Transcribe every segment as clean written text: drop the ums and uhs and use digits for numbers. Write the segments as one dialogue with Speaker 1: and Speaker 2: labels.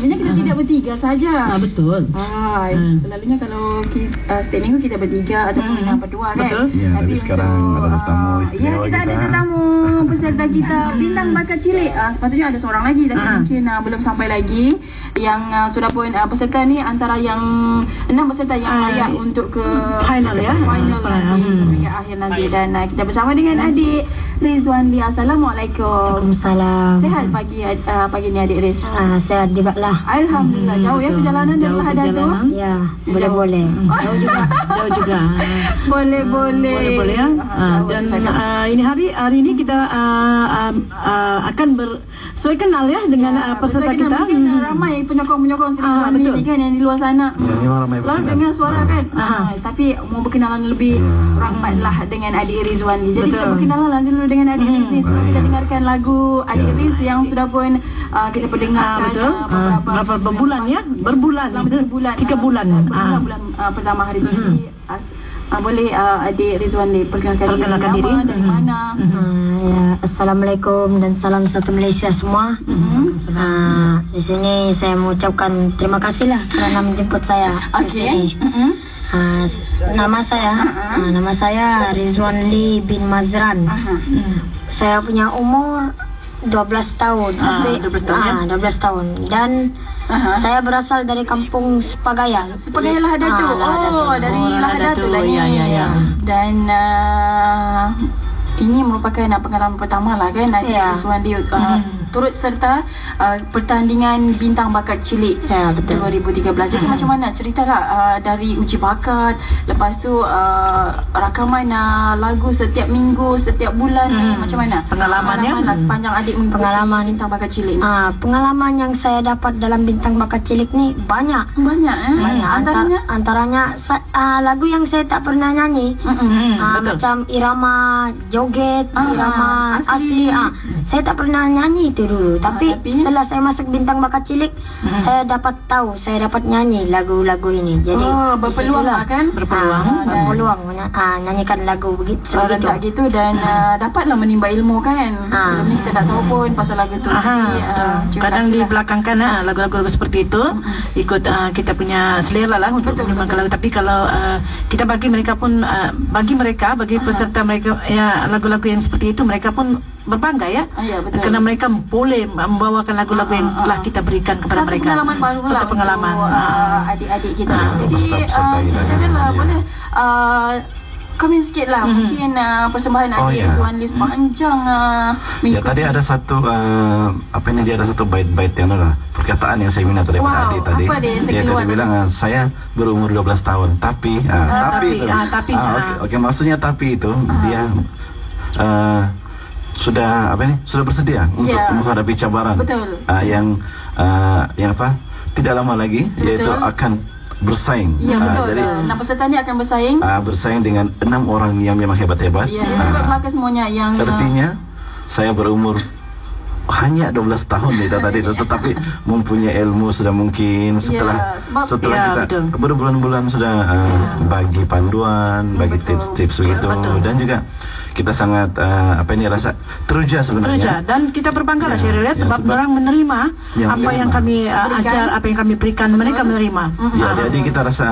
Speaker 1: Sebenarnya kita tidak bertiga saja.
Speaker 2: Betul.
Speaker 1: Selalunya kalau setiap minggu kita bertiga ataupun berdua kan.
Speaker 3: Betul. Ya, tapi sekarang ada tetamu istimewa
Speaker 1: kita ada tetamu peserta kita bintang bakat cilik. Sepatutnya ada seorang lagi tapi mungkin belum sampai lagi. Yang sudah pun peserta ni antara yang 6 peserta yang layak untuk ke
Speaker 2: final ya.
Speaker 1: Final nanti akhir nanti. Dan kita bersama dengan adik Rizwanli. Assalamualaikum.
Speaker 4: Waalaikumsalam.
Speaker 1: Sehat pagi ni adik Riz?
Speaker 4: Sehat juga lah.
Speaker 1: Alhamdulillah. Jauh ya perjalanan dari Lahadar tu?
Speaker 4: Ya, boleh-boleh.
Speaker 2: Jauh juga.
Speaker 1: Boleh-boleh
Speaker 2: ya. Dan ini hari ini kita akan saya kenal ya dengan peserta kita.
Speaker 1: Ramai penyokong-penyokong ini kan yang di luar sana. Selalu dengar suara kan. Tapi mau berkenalan lebih rapat lah dengan adik Rizwanli. Jadi kita berkenalan dulu dengan adik Riz ni. Sebelum kita dengarkan lagu adik Riz yang sudah pun kita perdengarkan
Speaker 2: beberapa bulan ya. Berbulan. 3 bulan.
Speaker 1: Bulan pertama hari ini. Boleh adik Rizwanli perkenalkan diri dari mana?
Speaker 4: Assalamualaikum dan salam satu Malaysia semua. Di sini saya mengucapkan terima kasih lah kerana menjemput saya.
Speaker 1: Okey.
Speaker 4: Nama saya Rizwanli bin Mazran. Saya punya umur 12 tahun. 12 tahun dan saya berasal dari kampung Sepagayan.
Speaker 1: Sepagayan Lahadar tu. Dari Lahadar tu lah. Ya. Dan ini merupakan pengalaman pertama lah kan adik Rizwanli turut serta pertandingan bintang bakat cilik 2013. Jadi macam mana ceritalah dari uji bakat, lepas tu rakaman lagu setiap minggu, setiap bulan, macam mana
Speaker 4: pengalamannya
Speaker 1: sepanjang adik pengalaman bintang bakat cilik ni?
Speaker 4: Pengalaman yang saya dapat dalam bintang bakat cilik ni banyak. Antaranya lagu yang saya tak pernah nyanyi, macam irama joget, irama asli. Saya tak pernah nyanyi itu dulu, tapi setelah saya masuk bintang bakat cilik, saya dapat tahu, saya dapat nyanyi lagu-lagu ini. Jadi
Speaker 1: berpeluang lah kan?
Speaker 4: Berpeluang nyanyikan lagu begitu.
Speaker 1: Gitu dan dapatlah menimba ilmu kan. Sebelum ni kita tak tahu pun pasal lagu tu.
Speaker 2: Kadang dibelakangkan lagu-lagu seperti itu ikut kita punya selera lah untuk menyumbangkan lagu. Tapi kalau kita bagi mereka pun bagi peserta mereka ya lagu-lagu yang seperti itu, mereka pun berbangga ya. Kerana mereka boleh membawakan lagu-lagu yang telah kita berikan kepada mereka.
Speaker 1: Pengalaman baru lah
Speaker 2: pengalaman
Speaker 1: adik-adik kita. Jadi boleh komen sikit lah mungkin persembahan adik Rizwanli sepanjang
Speaker 3: ya tadi ada satu dia ada satu bait-bait yang perkataan yang saya minat daripada adik tadi. Dia tadi bilang saya berumur 12 tahun tapi maksudnya tapi itu dia sudah bersedia untuk menghadapi cabaran yang tidak lama lagi yaitu akan bersaing.
Speaker 1: Jadi 6 peserta ni akan bersaing
Speaker 3: dengan 6 orang yang memang hebat-hebat.
Speaker 1: Hebat semua yang
Speaker 3: artinya saya berumur hanya 12 tahun tadi tetapi mempunyai ilmu sudah mungkin setelah kita berbulan-bulan sudah bagi panduan, bagi tips-tips begitu dan juga kita sangat rasa teruja sebenarnya.
Speaker 2: Dan kita berbangga lah Syaril ya sebab orang menerima apa yang kami ajar, apa yang kami berikan, mereka menerima.
Speaker 3: Jadi kita rasa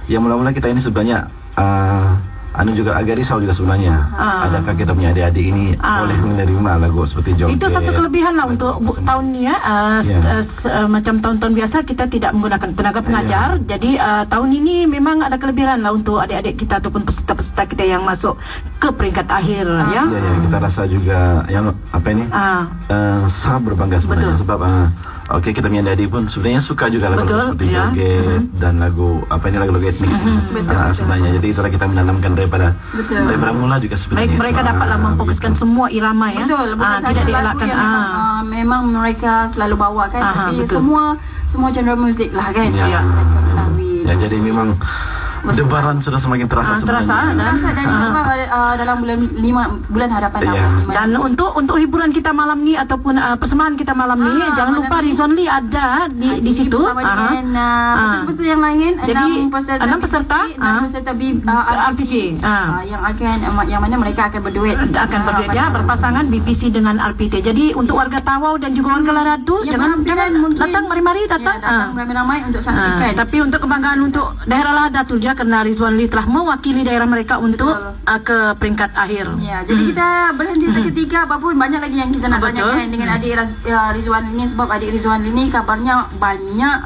Speaker 3: yang mula-mula kita ini sebenarnya juga agak risau juga sebenarnya. Adakah kita punya adik-adik ini boleh menerima lagu seperti joget?
Speaker 2: Itu satu kelebihan lah untuk tahun ni ya. Macam tahun-tahun biasa kita tidak menggunakan tenaga pengajar. Jadi tahun ini memang ada kelebihan lah untuk adik-adik kita ataupun peserta-peserta kita yang masuk ke peringkat akhir ya.
Speaker 3: Kita rasa juga yang sangat berbangga sebenarnya. Betul. Sebab kita punya adik pun sebenarnya suka juga lagu seperti joget dan lagu-lagu etnik sebenarnya. Jadi itulah kita menanamkan daripada mula juga sebenarnya.
Speaker 2: Mereka dapatlah memfokuskan semua irama ya.
Speaker 1: Tidak dielakkan. Memang mereka selalu bawa kan, tapi semua genre muzik lah kan.
Speaker 3: Jadi memang Debaran sudah semakin terasa sebenarnya.
Speaker 1: Dan dalam bulan harapan
Speaker 2: dan untuk hiburan kita malam ni ataupun persembahan kita malam ni, jangan lupa Rizwan Lee ada di situ.
Speaker 1: Betul yang lain.
Speaker 2: Jadi 6 peserta
Speaker 1: RPC yang mana mereka akan berduet
Speaker 2: ya, berpasangan BPC dengan RPT. Jadi untuk warga Tawau dan juga warga Laradu jangan datang mari-mari datang
Speaker 1: ramai-ramai untuk saksikan.
Speaker 2: Tapi untuk kebanggaan untuk daerah Laradu ya, karena Rizwan Lee telah mewakili daerah mereka untuk ke peringkat akhir.
Speaker 1: Ya, jadi kita berhenti seketika, apapun banyak lagi yang kita nak tanyakan dengan adik Rizwan ini, sebab adik Rizwan ini kabarnya banyak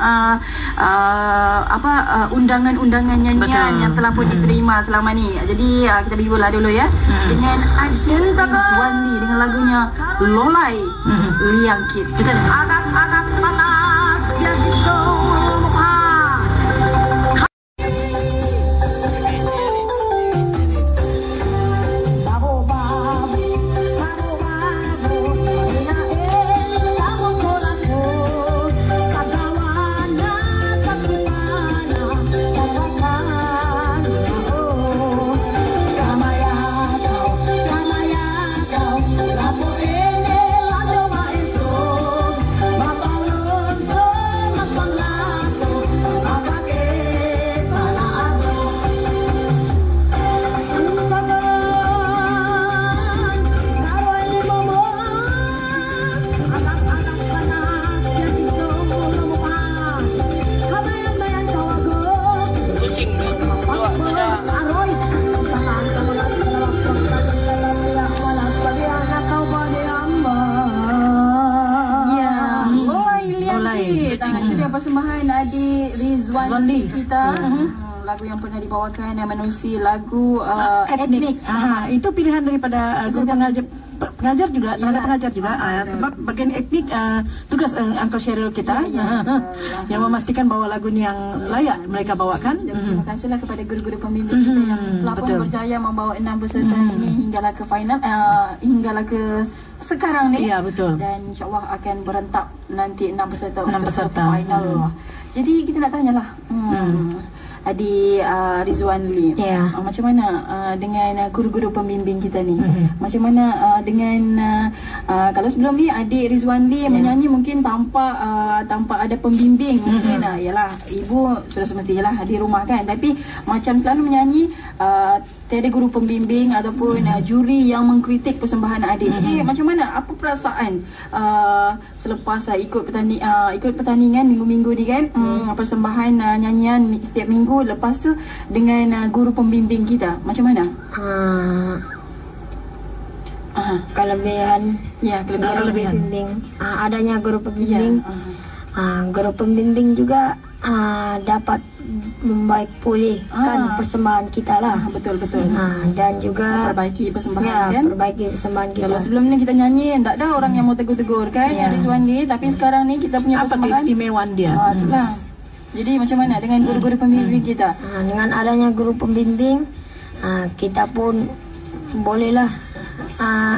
Speaker 1: undangan-undangan nyanyian yang telah pun diterima selama ni. Jadi kita bagi bola dulu ya dengan adik Rizwan Lee dengan lagunya Lolai Liangkit. Kita anak panas yang persembahan adik Rizwan Lee kita. Lagu yang pernah dibawakan yang menerusi lagu etnik.
Speaker 2: Itu pilihan daripada guru pengajar juga, tenaga pengajar juga. Sebab bagian etnik tugas Uncle Cheryl kita yang memastikan bahawa lagu ni yang layak mereka bawakan.
Speaker 1: Terima kasihlah kepada guru-guru pembimbing kita yang telah pun berjaya membawa 6 peserta ini hinggalah ke final, hinggalah ke sekarang ni.
Speaker 2: Ya, betul.
Speaker 1: Dan insyaAllah akan berentak nanti 6 peserta final. Jadi kita nak tanyalah adik Rizwan Lee, macam mana dengan guru-guru pembimbing kita ni? Macam mana dengan kalau sebelum ni adik Rizwan Lee menyanyi mungkin tanpa ada pembimbing, mungkin yalah ibu sudah semestinya di rumah kan, tapi macam selalu menyanyi tiada guru pembimbing ataupun juri yang mengkritik persembahan adik. Jadi macam mana, apa perasaan selepas ikut pertandingan minggu-minggu ni kan, persembahan nyanyian setiap minggu, lepas tu dengan guru pembimbing kita, macam mana?
Speaker 4: Kelebihan pembimbing, adanya guru pembimbing. Guru pembimbing juga dapat membaik pulihkan persembahan kita lah.
Speaker 1: Betul.
Speaker 4: Dan juga
Speaker 1: perbaiki persembahan kan?
Speaker 4: Perbaiki persembahan kita.
Speaker 1: Kalau sebelum ni kita nyanyi, tak ada orang yang mau tegur-tegur kan, Rizwan Lee. Tapi sekarang ni kita punya persembahan,
Speaker 2: apa keistimewaan dia?
Speaker 1: Itulah. Jadi macam mana dengan guru-guru pembimbing kita?
Speaker 4: Dengan adanya guru pembimbing, kita pun bolehlah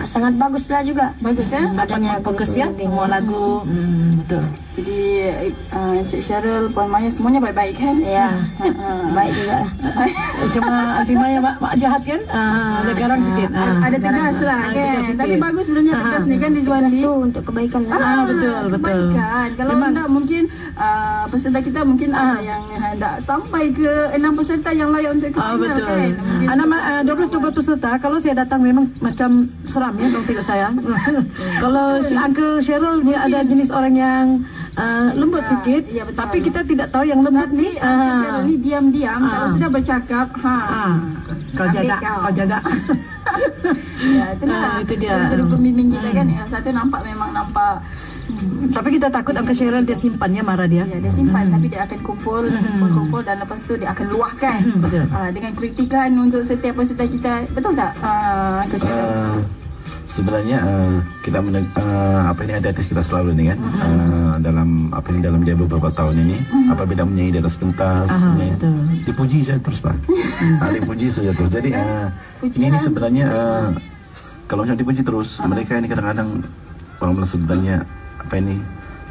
Speaker 4: sangat baguslah juga.
Speaker 1: Bagus ya?
Speaker 4: Adanya
Speaker 2: fokus ya, semua lagu. Betul.
Speaker 1: Jadi Cik Cheryl, Puan Maya semuanya baik-baik kan?
Speaker 4: Ya, baik juga.
Speaker 2: Cuma Aunty Maya mak jahat kan? Ada garang sikit.
Speaker 1: Ada tegas lah kan? Tapi bagus sebenarnya tegas ni kan Rizwan Lee.
Speaker 4: Itu untuk kebaikan.
Speaker 2: Betul.
Speaker 1: Kebaikan. Kalau tak mungkin peserta kita mungkin yang tak sampai ke 6 peserta yang layak untuk ke final kan?
Speaker 2: Anak 12 peserta, kalau saya datang memang macam seram ya kalau tengok saya. Kalau si Uncle Cheryl dia ada jenis orang yang lembut sikit, tapi kita tidak tahu yang lembut ni
Speaker 1: Cheryl ni diam-diam, kalau sudah bercakap
Speaker 2: kau jaga.
Speaker 1: Ya, itu dia. Guru pembimbing kita kan, yang satu nampak
Speaker 2: tapi kita takut Uncle Cheryl dia simpannya marah dia.
Speaker 1: Ya, dia simpan, tapi dia akan kumpul dan lepas tu dia akan luahkan dengan kritikan untuk setiap peserta kita. Betul tak Uncle Cheryl?
Speaker 3: Sebenarnya kita ada artis kita selalu ni kan, dalam dia beberapa tahun ini, apabila menyanyi di atas pentas, dipuji saya terus Pak. Dipuji saja terus. Jadi ini sebenarnya kalau macam dipuji terus, mereka ini kadang-kadang sebenarnya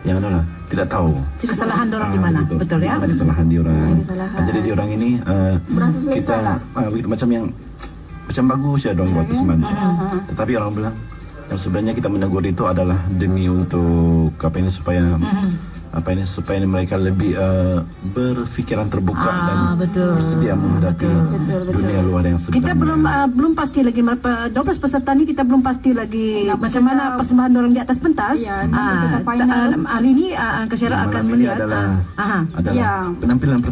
Speaker 3: yang adalah tidak tahu
Speaker 2: kesalahan orang di mana, betul ya?
Speaker 3: Ada kesalahan di orang. Jadi di orang ini kita begitu macam bagus ya dong buat persembahan. Tetapi orang bilang yang sebenarnya kita menegur itu adalah demi untuk supaya mereka lebih berpikiran terbuka dan bersedia menghadapi dunia luar yang sebenarnya.
Speaker 2: Kita belum pasti lagi 12 peserta ini, kita belum pasti lagi macam mana persembahan orang di atas pentas. Hari ini Kesyarat akan melihat
Speaker 3: adalah penampilan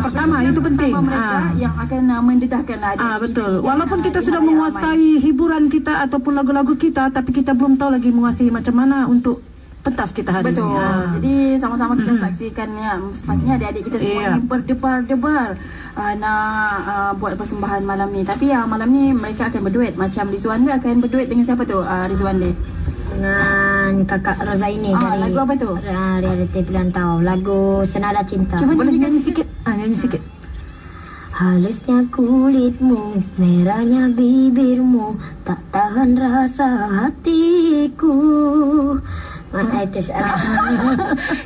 Speaker 2: pertama itu penting.
Speaker 1: Mereka yang akan mendedahkan lagi.
Speaker 2: Betul. Walaupun kita sudah menguasai hiburan kita ataupun lagu-lagu kita, tapi kita belum tahu lagi menguasai macam mana untuk pentas kita hari ini.
Speaker 1: Betul. Jadi sama-sama kita saksikan ya. Pastinya adik-adik kita semua ini berdebar-debar nak buat persembahan malam ni. Tapi malam ni mereka akan berduet. Macam Rizwan dia akan berduet dengan siapa tu? Rizwan dia
Speaker 4: dengan kakak Rozaini dari
Speaker 1: lagu apa tu?
Speaker 4: Reality Pelantau. Lagu Senada Cinta.
Speaker 2: Cuba boleh nyanyi sikit? Nyanyi sikit.
Speaker 4: Halusnya kulitmu, merahnya bibirmu, tak tahan rasa hatiku. Mana itu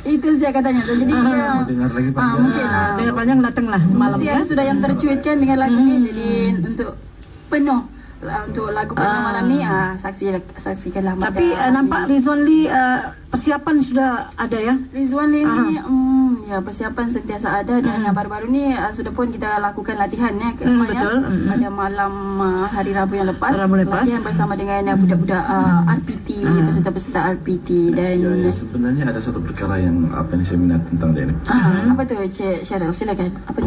Speaker 1: itu saya katanya. Jadi
Speaker 3: dengar lagi panjang.
Speaker 1: Mungkin
Speaker 2: dengar panjang datanglah malam
Speaker 1: ya. Sudah yang tercuitkan dengan lagu ini. Jadi untuk penuh untuk lagu penuh malam ni saksikanlah.
Speaker 2: Tapi nampak Rizwan Lee persiapan sudah ada ya.
Speaker 1: Rizwan Lee ni ya persiapan sentiasa ada dan baru-baru ni sudah pun kita lakukan latihan ya
Speaker 2: betul.
Speaker 1: Pada malam hari Rabu yang lepas. Latihan bersama dengan budak-budak RPT, peserta-peserta RPT dan
Speaker 3: sebenarnya ada satu perkara yang saya minat tentang dia ni.
Speaker 1: Apa tu Cik Syaril, silakan. Apa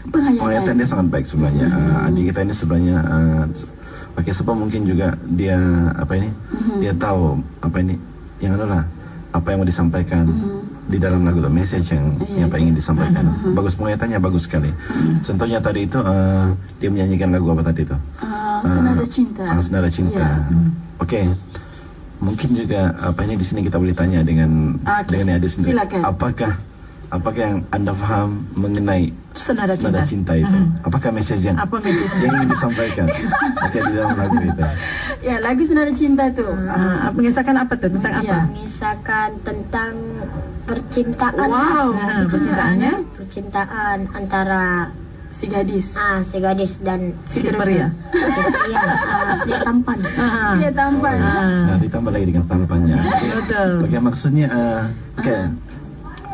Speaker 3: penghayatan dia sangat baik sebenarnya. Adik kita ini sebenarnya pakai sebab mungkin juga dia dia tahu yang apa yang mau disampaikan di dalam lagu itu, message yang ingin disampaikan. Bagus, pengayatannya bagus sekali. Contohnya tadi itu dia menyanyikan lagu apa tadi itu?
Speaker 1: Senada Cinta.
Speaker 3: Senada Cinta. Okey. Mungkin juga di sini kita boleh tanya dengan adik sendiri.
Speaker 1: Silakan.
Speaker 3: Apakah yang anda faham mengenai
Speaker 2: Senada
Speaker 3: Cinta itu? Apakah message yang ingin disampaikan di dalam lagu itu?
Speaker 1: Ya, lagu Senada Cinta tu
Speaker 2: mengisahkan apa tu? Tentang apa?
Speaker 4: Mengisahkan tentang percintaan.
Speaker 1: Wow,
Speaker 4: percintaan antara
Speaker 1: si gadis
Speaker 4: dan
Speaker 2: si pria.
Speaker 4: Pria tampan.
Speaker 3: Ditambah lagi dengan tampannya.
Speaker 2: Betul.
Speaker 3: Bagaimana maksudnya?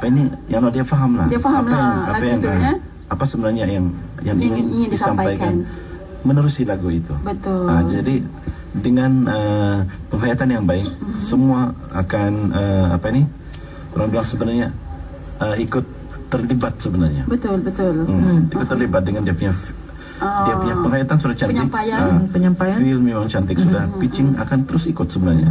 Speaker 3: Apa ini yang dia faham lah. Apa sebenarnya yang ingin disampaikan menerusi lagu itu.
Speaker 1: Betul.
Speaker 3: Jadi dengan penghayatan yang baik, semua akan orang bilang sebenarnya ikut terlibat sebenarnya.
Speaker 1: Betul.
Speaker 3: Ikut terlibat dengan dia punya penghayatan sudah cantik.
Speaker 2: Penyampaian
Speaker 3: film memang cantik sudah. Pitching akan terus ikut sebenarnya.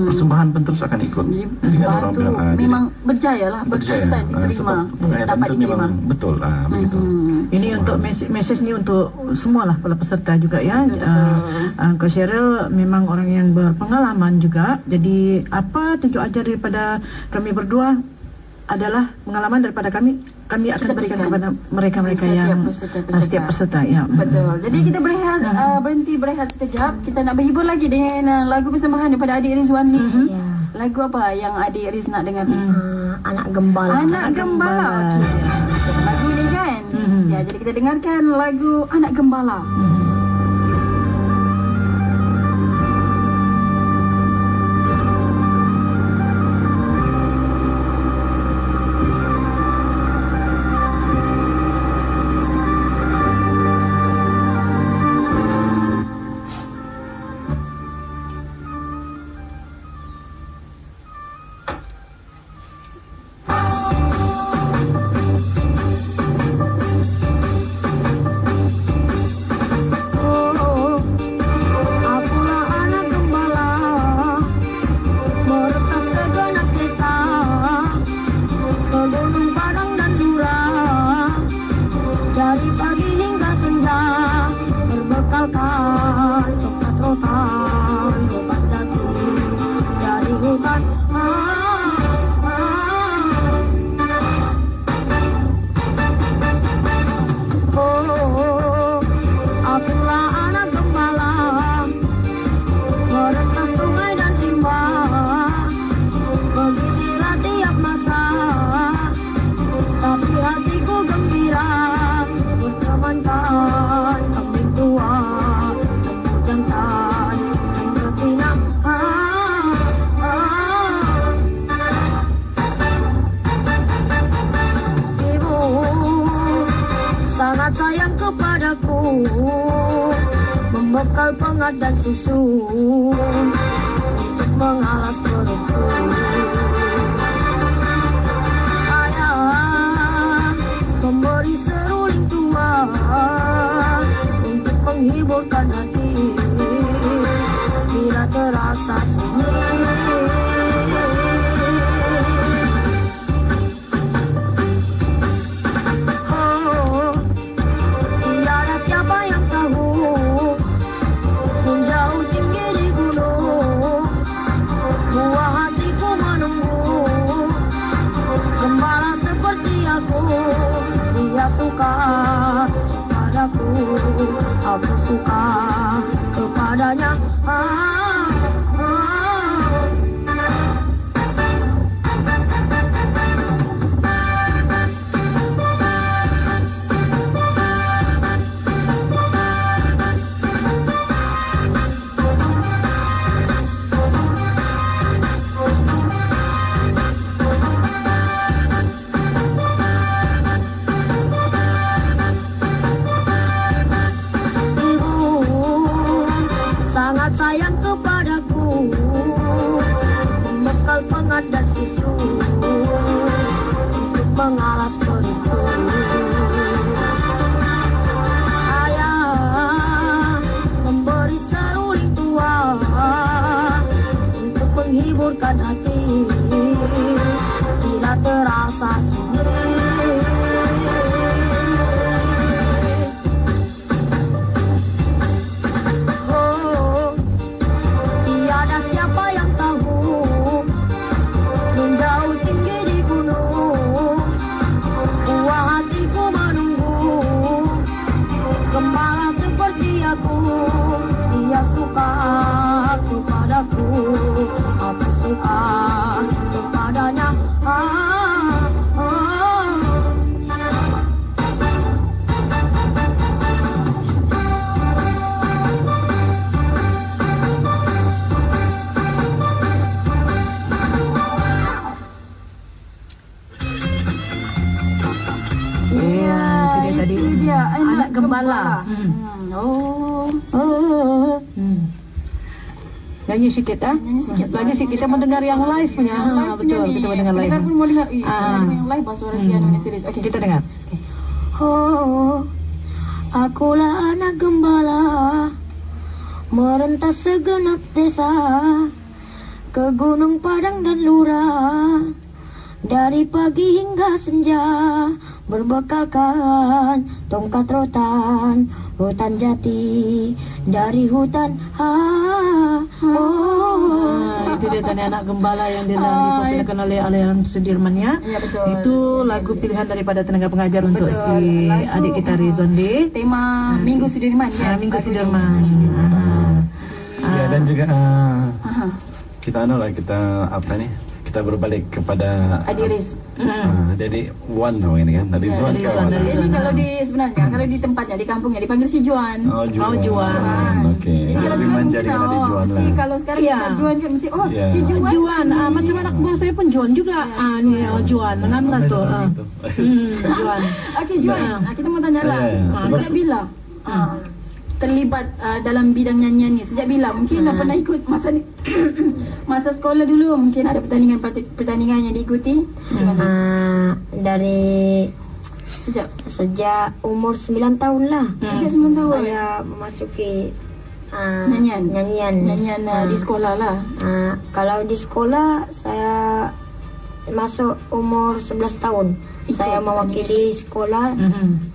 Speaker 3: Persembahan pun terus akan ikut.
Speaker 1: Persembahan tu memang berjaya lah, berkesan diterima.
Speaker 3: Penghayatan itu memang betul begitu.
Speaker 2: Ini untuk message ni untuk semualah para peserta juga ya. Kak Syaril memang orang yang berpengalaman juga. Jadi apa tunjuk ajar daripada kami berdua adalah pengalaman daripada kami akan berikan kepada mereka-mereka yang setiap peserta ya.
Speaker 1: Betul. Jadi kita berhenti berehat sekejap. Kita nak berhibur lagi dengan lagu persembahan daripada adik Rizwan ni. Lagu apa yang adik Riz nak dengar?
Speaker 4: Anak Gembala.
Speaker 1: Okey. Lagu ni kan? Ya, jadi kita dengarkan lagu Anak Gembala.
Speaker 4: Beginilah tiap masa membekal pengat dan susu untuk mengalas perutku. Ayah memberi seruling tua untuk menghiburkan hati bila terasa sunyi. Dia suka kepadaku, aku suka kepadanya. Sayang kepadaku, membekal pengat dan susu untuk mengalas perutku. Ayah memberi seruling tua untuk menghiburkan hati bila terasa sunyi. Dia suka kepadaku, aku suka kepadanya.
Speaker 2: Iya, itu dia tadi. Anak gembala. Nyanyi sikit lagi sih kita mendengar yang live punya. Betul, kita mendengar live.
Speaker 1: Dengar pun mau dengar. Yang live suara si Anu series.
Speaker 2: Okey, kita dengar.
Speaker 4: Oh, akulah anak gembala merentas segenap desa, ke gunung padang dan lurah, dari pagi hingga senja, berbekalkan tongkat rotan, hutan jati, dari hutan.
Speaker 2: Itu dia tadi anak gembala yang dipopulerkan oleh Alian Sudirman ya.
Speaker 1: Ya, betul.
Speaker 2: Itu lagu pilihan daripada tenaga pengajar untuk si adik kita Rizonde.
Speaker 1: Tema Minggu Sudirman ya.
Speaker 2: Minggu Sudirman.
Speaker 3: Ya, dan juga kita kita berbalik kepada
Speaker 1: Adiris.
Speaker 3: Jadi Wan ini kan, tadi Zuan kawan.
Speaker 1: Ini kalau kalau di tempatnya, di kampungnya dipanggil si Juan.
Speaker 3: Oh, Juan. Okey. Lebih manja dengan adik Juan lah.
Speaker 1: Kalau sekarang kita Juan kan mesti si Juan.
Speaker 2: Juan, macam anak buah saya pun Juan juga. Ni Juan, menanda tu. Juan. Okey
Speaker 1: Juan, kita mau tanya lah. Sejak bila terlibat dalam bidang nyanyian ni? Sejak bila? Mungkin dah pernah ikut masa ni, masa sekolah dulu mungkin ada pertandingan yang diikuti?
Speaker 4: Dari sejak umur 9 tahun lah.
Speaker 1: Sejak 9 tahun
Speaker 4: saya memasuki
Speaker 1: nyanyian di sekolah lah.
Speaker 4: Kalau di sekolah saya masuk umur 11 tahun. Saya mewakili sekolah.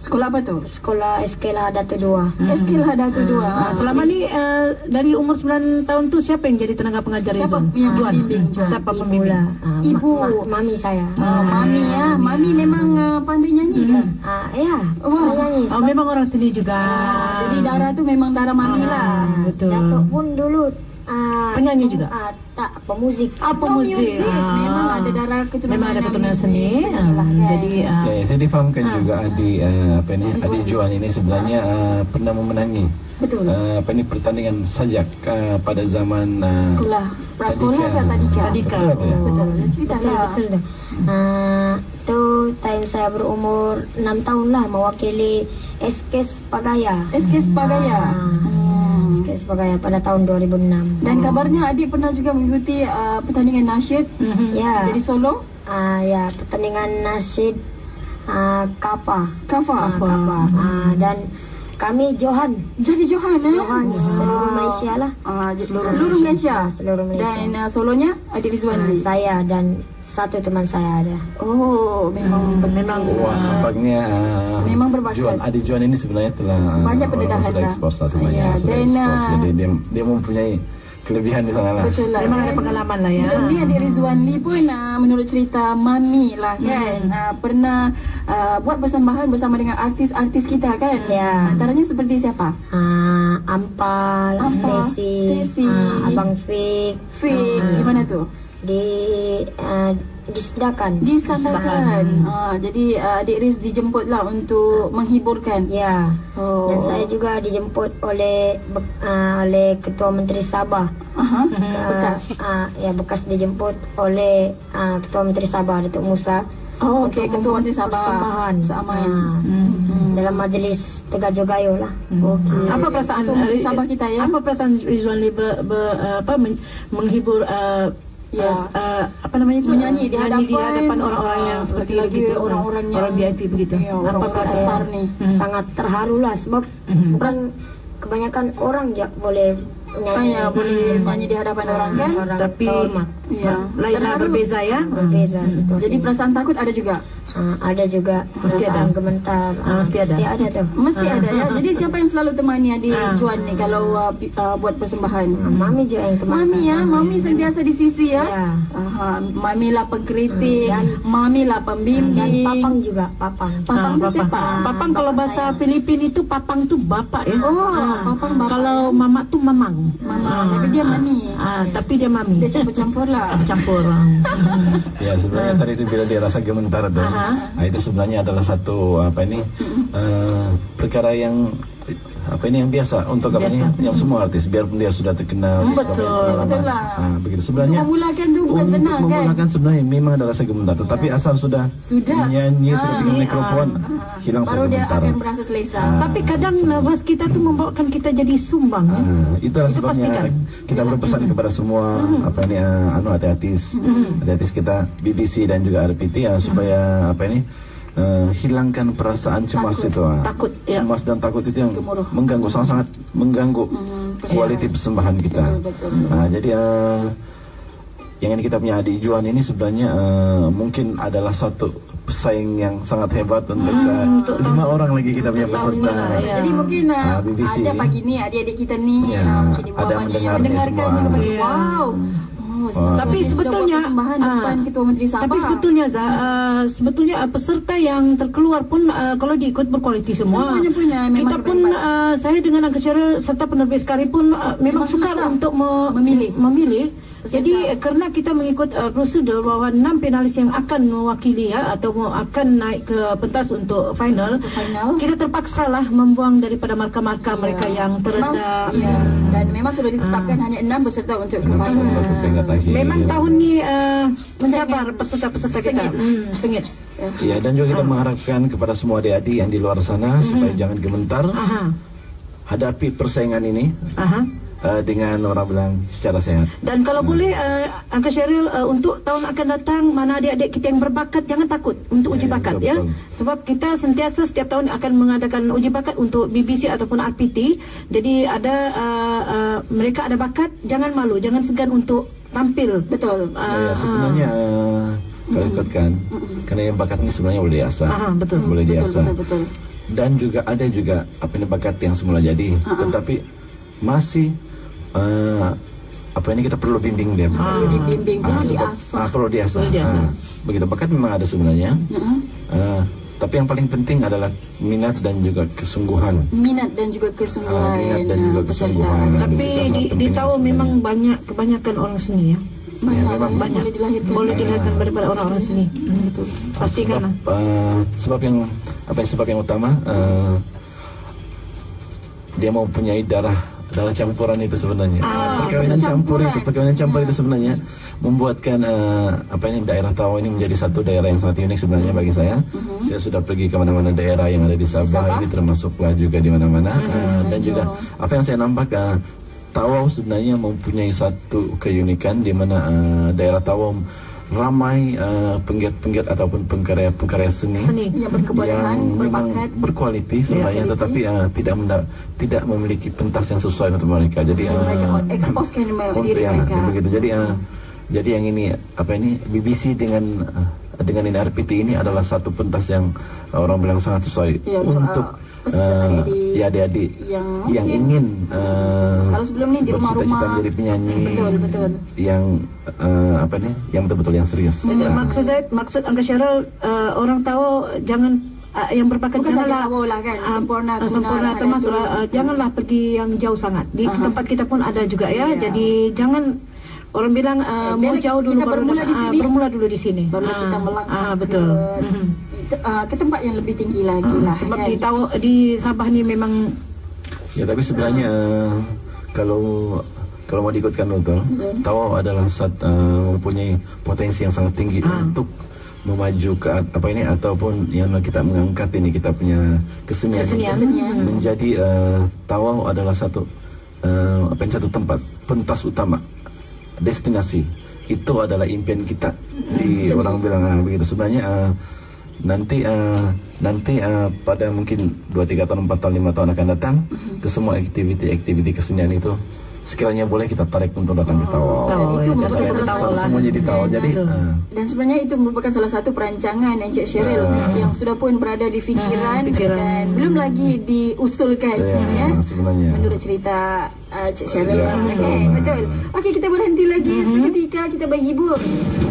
Speaker 1: Sekolah apa tu?
Speaker 4: Sekolah Eskela Datu 2.
Speaker 1: Eskela Datu 2.
Speaker 2: Selama ni dari umur 9 tahun tu siapa yang jadi tenaga pengajar Rizon?
Speaker 1: Juan.
Speaker 2: Siapa pembimbing?
Speaker 4: Ibu, mami saya.
Speaker 1: Mami ya. Mami memang pandai nyanyi kan?
Speaker 4: Ya. Nyanyi.
Speaker 2: Memang orang sini juga.
Speaker 1: Jadi darah tu memang darah mami lah.
Speaker 2: Betul.
Speaker 4: Datuk pun dulu
Speaker 2: penyanyi juga?
Speaker 4: Tak, pemusik.
Speaker 2: Pemusik.
Speaker 1: Memang ada darah keturunan.
Speaker 2: Memang ada keturunan seni. Jadi
Speaker 3: saya difahamkan juga adik Juan ini sebenarnya pernah memenangi pertandingan sajak pada zaman
Speaker 1: sekolah prasekolah atau tadika. Betul.
Speaker 4: Tu time saya berumur 6 tahun lah mewakili Eskes Pagaya.
Speaker 1: Eskes Pagaya.
Speaker 4: Eskes Pagaya pada tahun 2006.
Speaker 1: Dan kabarnya adik pernah juga mengikuti pertandingan nasyid.
Speaker 4: Ya.
Speaker 1: Jadi solo?
Speaker 4: Ya, pertandingan nasyid Kafa. Dan kami Johan.
Speaker 1: Jadi Johan,
Speaker 4: seluruh Malaysia lah.
Speaker 1: Seluruh Malaysia.
Speaker 4: Seluruh Malaysia.
Speaker 1: Dan solonya adik Rizwan.
Speaker 4: Saya dan satu teman saya ada.
Speaker 1: Oh, memang
Speaker 3: nampaknya
Speaker 1: memang berbakat.
Speaker 3: Adik Johan ini sebenarnya telah
Speaker 1: banyak pendedahan
Speaker 3: sudah ekspos lah sebenarnya. Sudah ekspos. Jadi dia mempunyai kelebihan di sana lah.
Speaker 1: Betul lah.
Speaker 2: Memang ada pengalaman lah ya.
Speaker 1: Sebelum ni adik Rizwan ni pun menurut cerita Mami lah kan, pernah buat persembahan bersama dengan artis-artis kita kan.
Speaker 4: Ya.
Speaker 1: Antaranya seperti siapa?
Speaker 4: Ampal, Stacy, Abang Fik.
Speaker 1: Di mana tu?
Speaker 4: Di Sandakan.
Speaker 1: Jadi adik Riz dijemputlah untuk menghiburkan.
Speaker 4: Ya. Dan saya juga dijemput oleh Ketua Menteri Sabah.
Speaker 1: Bekas.
Speaker 4: Bekas dijemput oleh Ketua Menteri Sabah Datuk Musa.
Speaker 1: Okey, Ketua Menteri Sabah.
Speaker 4: Persembahan dalam majlis Tegajo Gayo lah.
Speaker 1: Okey.
Speaker 2: Apa perasaan
Speaker 1: Menteri Sabah kita ya?
Speaker 2: Apa perasaan Rizwan Lee menghibur
Speaker 1: menyanyi di hadapan
Speaker 2: orang-orang yang seperti
Speaker 1: begitu, orang
Speaker 2: VIP begitu.
Speaker 1: Apa perasaan ni?
Speaker 4: Sangat terharu lah sebab bukan kebanyakan orang boleh
Speaker 1: nyanyi di hadapan orang kan,
Speaker 2: tapi lainlah berbeza ya.
Speaker 4: Berbeza situasi.
Speaker 1: Jadi perasaan takut ada juga.
Speaker 4: Ada juga perasaan gemetar. Mesti ada tuh.
Speaker 1: Mesti ada ya. Jadi siapa yang selalu temani adik Juan ni kalau buat persembahan?
Speaker 4: Mami juga yang temani.
Speaker 1: Mami sentiasa di sisi ya. Mami lah pengkritik, Mami lah pembimbing.
Speaker 4: Dan Papang juga. Papang
Speaker 1: tu siapa?
Speaker 2: Papang kalau bahasa Filipin itu Papang tu bapak ya.
Speaker 1: Papang bapak.
Speaker 2: Kalau mama tu mamang.
Speaker 1: Tapi dia mami.
Speaker 2: Tapi dia mami.
Speaker 1: Dia campur lah.
Speaker 2: Campur.
Speaker 3: Ya sebenarnya tadi itu bila dia rasa gemetar tu. Itu sebenarnya adalah satu perkara yang yang biasa untuk yang semua artis biarpun dia sudah terkenal.
Speaker 2: Betul
Speaker 3: lah. Begitu sebenarnya.
Speaker 1: Memulakan tu bukan senang kan.
Speaker 3: Memulakan sebenarnya memang ada rasa gemetar, tetapi asal sudah menyanyi, sudah pegang mikrofon, hilang
Speaker 1: baru dia
Speaker 3: gemetar.
Speaker 1: akan berasa selesa.
Speaker 2: Tapi kadang nafas kita tu membawakan kita jadi sumbang.
Speaker 3: Itulah sebabnya kita berpesan kepada semua artis kita BBC dan juga RPT supaya hilangkan perasaan cemas
Speaker 2: takut,
Speaker 3: cemas dan takut itu yang mengganggu, sangat mengganggu kualiti persembahan kita. Jadi yang ini kita punya adik Juan ini sebenarnya mungkin adalah satu pesaing yang sangat hebat untuk 5 orang lagi kita punya peserta.
Speaker 1: Jadi mungkin
Speaker 3: BBC.
Speaker 1: ada pagi ni adik-adik kita ni
Speaker 3: ada mendengarkan semua.
Speaker 1: Wow.
Speaker 2: Tapi sebetulnya
Speaker 1: Ketua Menteri Sabah.
Speaker 2: Tapi sebetulnya peserta yang terkeluar pun kalau diikut berkualiti semua. Kita pun saya dengan Angga Syaril serta penerbit sekali pun memang sukar untuk memilih. Jadi kerana kita mengikut prosedur bahawa 6 finalis yang akan mewakili atau akan naik ke pentas untuk final, kita terpaksalah membuang daripada markah-markah mereka yang terendah.
Speaker 1: Dan memang sudah ditetapkan hanya 6 peserta untuk ke final.
Speaker 2: Memang tahun ni mencabar peserta-peserta kita. Sengit.
Speaker 3: Ya, dan juga kita mengharapkan kepada semua adik-adik yang di luar sana supaya jangan gemetar. Hadapi persaingan ini. Dengan orang bilang secara sehat.
Speaker 2: Dan kalau boleh Angga Syaril untuk tahun akan datang, mana adik-adik kita yang berbakat jangan takut untuk uji bakat betul. Sebab kita sentiasa setiap tahun akan mengadakan uji bakat untuk BBC ataupun RPT. Jadi ada mereka ada bakat, jangan malu, jangan segan untuk tampil.
Speaker 1: Betul.
Speaker 3: Sebenarnya kalau ikutkan kerana yang bakat ini sebenarnya boleh diasah.
Speaker 2: Betul.
Speaker 3: Boleh diasah.
Speaker 1: Betul.
Speaker 3: Dan juga ada juga bakat yang semula jadi, tetapi masih kita perlu bimbing dia. Perlu diasah. Begitu, bakat memang ada sebenarnya. Tapi yang paling penting adalah minat dan juga kesungguhan.
Speaker 1: Minat dan juga kesungguhan.
Speaker 2: Tapi di tahu memang kebanyakan orang seni ya.
Speaker 3: Memang
Speaker 2: banyak boleh dilahirkan daripada orang-orang sini. Betul. Pastikan.
Speaker 3: Sebab yang utama dia mempunyai darah dalam campuran itu sebenarnya. Perkawinan campur itu sebenarnya membuatkan daerah Tawau ini menjadi satu daerah yang sangat unik sebenarnya bagi saya. Saya sudah pergi ke mana-mana daerah yang ada di Sabah, ini termasuklah juga di mana-mana. Dan juga apa yang saya nampak, Tawau sebenarnya mempunyai satu keunikan di mana daerah Tawau ramai penggiat-penggiat ataupun pengkarya seni
Speaker 1: yang
Speaker 3: memang berkualiti sebenarnya, tetapi tidak memiliki pentas yang sesuai untuk mereka. Jadi
Speaker 1: mereka eksposkan diri mereka.
Speaker 3: Begitu. Jadi yang ini BBC dengan ini RPT ini adalah satu pentas yang orang bilang sangat sesuai untuk adik-adik yang ingin
Speaker 1: kalau sebelum ini di rumah-rumah
Speaker 3: menjadi penyanyi,
Speaker 1: betul
Speaker 3: yang yang betul-betul yang serius.
Speaker 2: Maksud Angga Syarul, orang tahu jangan yang berpakaian janganlah
Speaker 1: kan,
Speaker 2: sempurna termasuklah janganlah pergi yang jauh sangat. Di tempat kita pun ada juga ya. Jadi jangan orang bilang mau jauh dulu, bermula dulu di sini.
Speaker 1: Baru kita melangkah
Speaker 2: betul.
Speaker 1: Ke tempat yang lebih tinggi lagi lah.
Speaker 2: Sebab di Sabah ni memang
Speaker 3: ya, tapi sebenarnya kalau mau diikutkan betul, Tawau adalah mempunyai potensi yang sangat tinggi untuk memaju ke ataupun yang kita mengangkat ini kita punya kesenian. Menjadi Tawau adalah satu tempat pentas utama, destinasi. Itu adalah impian kita di orang bilang begitu. Sebenarnya nanti pada mungkin 2-3 tahun, 4 tahun, 5 tahun akan datang, ke semua aktiviti kesenian itu sekiranya boleh kita tarik untuk datang ke Tawau.
Speaker 1: Itu merupakan
Speaker 3: semuanya di Tawau. Jadi
Speaker 1: dan sebenarnya itu merupakan salah satu perancangan Encik Sheryl yang sudah pun berada di fikiran dan belum lagi diusulkan
Speaker 3: sebenarnya.
Speaker 1: Menurut cerita Encik Sheryl. Betul. Okey, kita berhenti lagi seketika, kita berhibur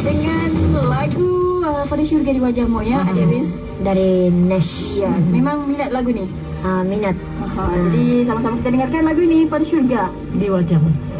Speaker 1: dengan lagu Pada Syurga di Wajahmu ya, Adik Riz
Speaker 4: dari Nash.
Speaker 1: Ya, memang minat lagu ni.
Speaker 4: Minat.
Speaker 1: Jadi sama-sama kita dengarkan lagu ini, Pada Syurga
Speaker 2: di Wajahmu.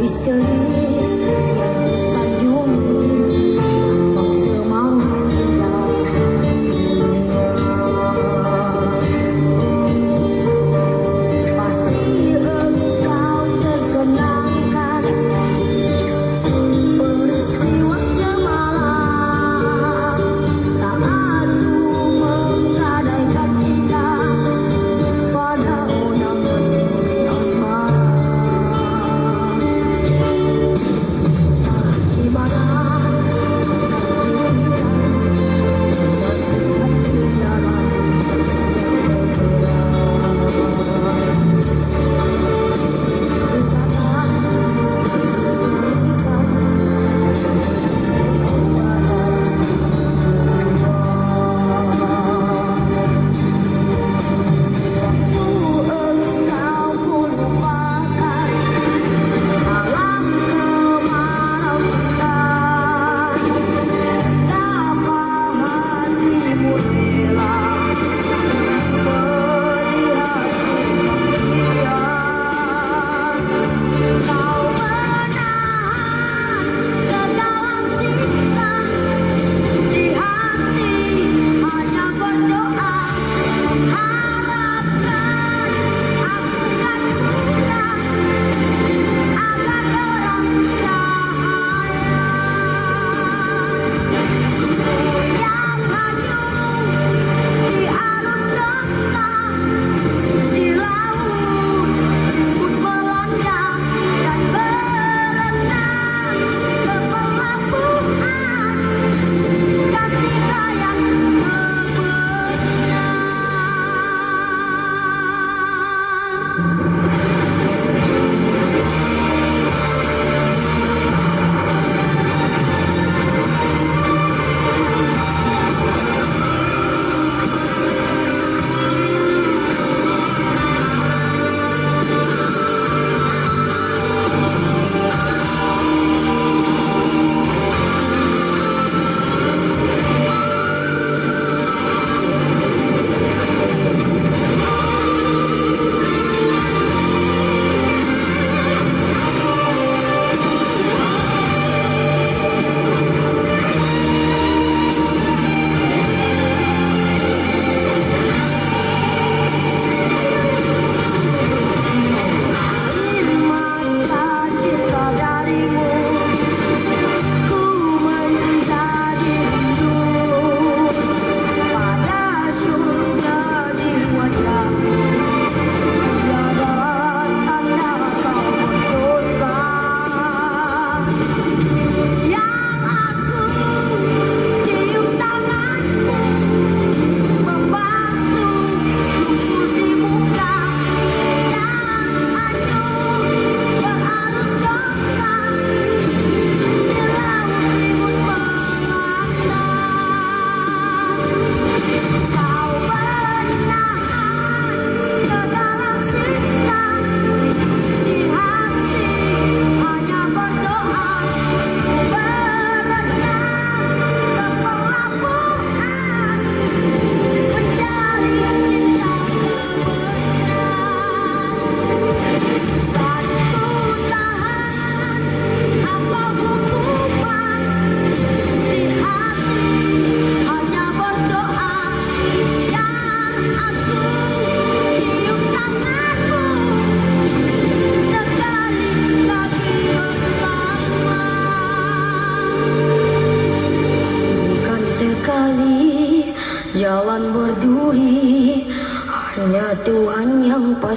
Speaker 4: Isteri yang sanjung, abang semangat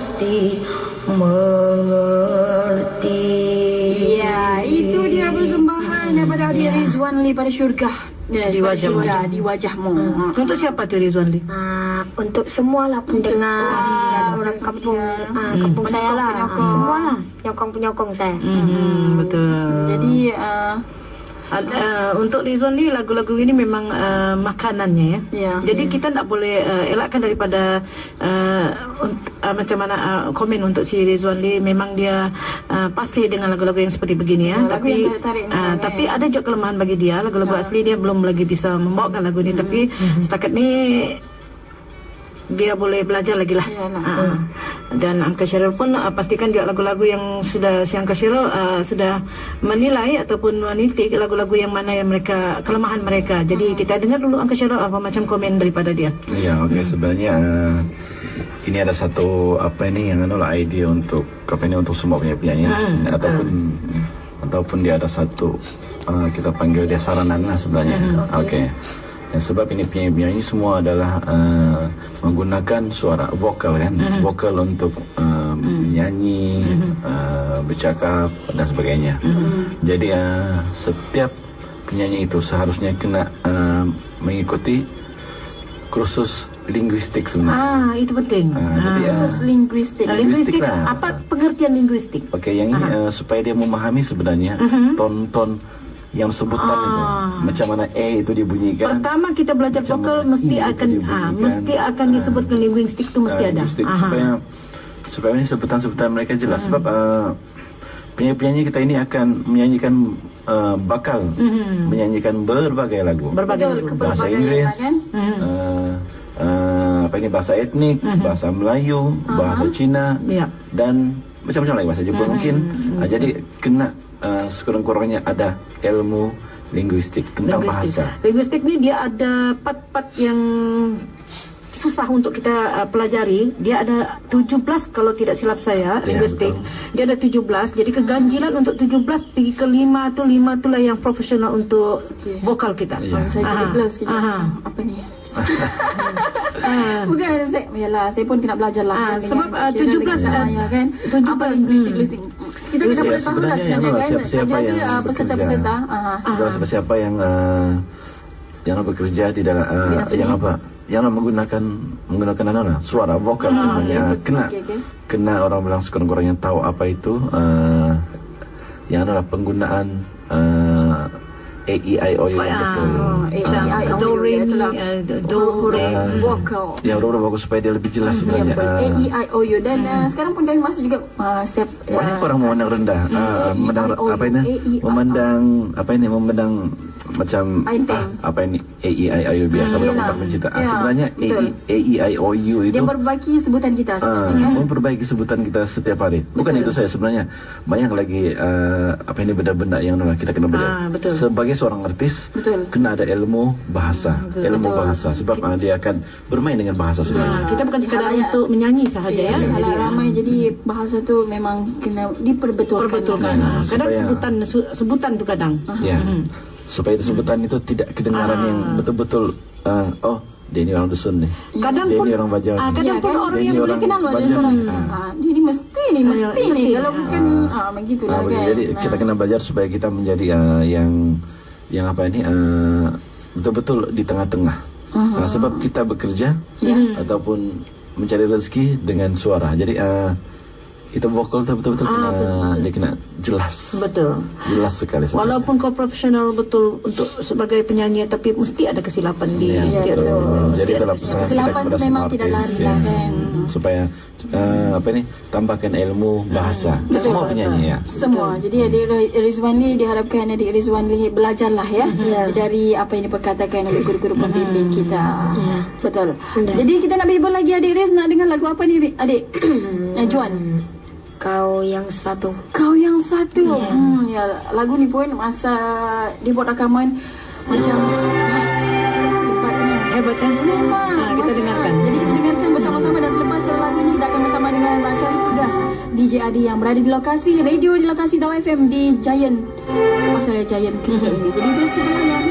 Speaker 4: pasti mengerti.
Speaker 1: Ya, itu dia persembahan daripada Adik Rizwan Lee pada syurga.
Speaker 2: Ya, di wajahmu.
Speaker 1: Di wajahmu.
Speaker 2: Untuk siapa tu Rizwan Lee?
Speaker 4: Untuk semualah pendengar dan orang kampung, kampung saya lah, semualah penyokong-penyokong saya.
Speaker 2: Betul.
Speaker 1: Jadi
Speaker 2: untuk Rizwan Lee, lagu-lagu ini memang makanannya ya. Jadi kita tak boleh elakkan daripada macam mana komen untuk si Rizwan Lee. Memang dia pasti dengan lagu-lagu yang seperti begini ya. Tapi ada juga kelemahan bagi dia. Lagu-lagu asli dia belum lagi bisa membawakan lagu ini. Tapi setakat ni dia boleh belajar lagi lah. Dan Angka Syarul pun pastikan juga lagu-lagu yang sudah si Angka Syarul sudah menilai ataupun meneliti lagu-lagu yang mana yang mereka, kelemahan mereka. Jadi kita dengar dulu Angka Syarul apa macam komen daripada dia.
Speaker 3: Ya, okey, sebenarnya ini ada satu yang idea untuk untuk semua penyanyi ataupun dia ada satu kita panggil dia saranan lah sebenarnya. Okey. Sebab ini penyanyi semua adalah menggunakan suara vokal kan, vokal untuk menyanyi, bercakap dan sebagainya. Jadi setiap penyanyi itu seharusnya kena mengikuti kursus linguistik sebenarnya.
Speaker 2: Itu penting.
Speaker 3: Jadi
Speaker 1: kursus linguistik.
Speaker 2: Linguistik lah. Apa pengertian linguistik?
Speaker 3: Okey, yang ini supaya dia memahami sebenarnya ton-ton yang sebutan itu, macam mana itu dibunyikan.
Speaker 2: Pertama kita belajar vokal mesti akan disebutkan linguistik itu mesti ada.
Speaker 3: Supaya ini sebutan-sebutan mereka jelas. Sebab penyanyi kita ini akan menyanyikan menyanyikan berbagai lagu. Bahasa Inggris, bahasa etnik, bahasa Melayu, bahasa Cina, dan macam-macam lagi, bahasa Jepun mungkin. Jadi kena sekurang-kurangnya ada ilmu linguistik tentang bahasa.
Speaker 2: Linguistik ni dia ada part-part yang susah untuk kita pelajari. Dia ada 17 kalau tidak silap saya, linguistik. Dia ada 17. Jadi keganjilan untuk 17 pergi ke 5 itulah yang profesional untuk vokal kita.
Speaker 1: Saya jadi plus apa ni? Bukan saya pun kena belajar lah.
Speaker 2: Sebab 17
Speaker 1: kan. 17 linguistik. Kita kena boleh tahu lah sebenarnya kan.
Speaker 3: Siapa yang
Speaker 1: peserta-peserta.
Speaker 3: Siapa yang bekerja di dalam yang menggunakan suara vokal sebenarnya kena orang bilang sekurang-kurangnya tahu apa itu yang adalah penggunaan A-E-I-O-U yang betul.
Speaker 2: Do, re, mi, do, re,
Speaker 1: vokal.
Speaker 3: Ya, vokal supaya dia lebih jelas sebenarnya.
Speaker 1: A-E-I-O-U. Dan sekarang pun kami masuk juga setiap
Speaker 3: banyak orang memandang rendah, memandang macam A-E-I-O-U biasa untuk mencipta. Sebenarnya A-E-I-O-U itu
Speaker 1: dia memperbaiki sebutan kita sebenarnya.
Speaker 3: Memperbaiki sebutan kita setiap hari. Bukan itu saya sebenarnya. Banyak lagi benda-benda yang kita kena belajar. Sebagai seorang artis kena ada ilmu bahasa, bahasa sebab dia akan bermain dengan bahasa sebenarnya.
Speaker 2: Kita bukan sekadar untuk menyanyi sahaja ya.
Speaker 1: Kalau ramai jadi bahasa tu memang kena diperbetulkan.
Speaker 2: Kadang sebutan tu kadang.
Speaker 3: Supaya sebutan itu tidak kedengaran yang betul-betul dia ni orang dusun ni.
Speaker 2: Kadang
Speaker 3: dia
Speaker 2: pun
Speaker 3: ni orang Bajau.
Speaker 1: Kadang pun orang yang boleh kenal ada orang. Ini mesti ni kalau bukan begitulah kan.
Speaker 3: Jadi kita kena belajar supaya kita menjadi yang betul-betul di tengah-tengah. Sebab kita bekerja ataupun mencari rezeki dengan suara. Jadi kita vokal tu betul-betul dia kena jelas.
Speaker 2: Betul.
Speaker 3: Jelas sekali.
Speaker 2: Walaupun kau profesional betul untuk sebagai penyanyi, tapi mesti ada kesilapan di setiap tu.
Speaker 3: Jadi itulah pesan kita kepada semua artis supaya tambahkan ilmu bahasa. Semua penyanyi
Speaker 1: semua. Jadi Adik Rizwan Lee diharapkan Adik Rizwan Lee belajarlah dari apa yang diperkatakan oleh guru-guru pembimbing kita. Betul. Jadi kita nak berhibur lagi Adik Riz, nak dengar lagu apa ni Adik? Juan.
Speaker 4: Kau yang satu.
Speaker 1: Lagu ni pun masa dibuat rakaman macam
Speaker 2: hebat kan? Kita dengarkan.
Speaker 1: Jadi kita dengarkan bersama-sama dan selepas lagu ni kita akan bersama dengan rakan tugas DJ Adi yang berada di lokasi radio di lokasi Dawa FM di Giant. Maksudnya Giant ketika ini. Jadi terus kita layan.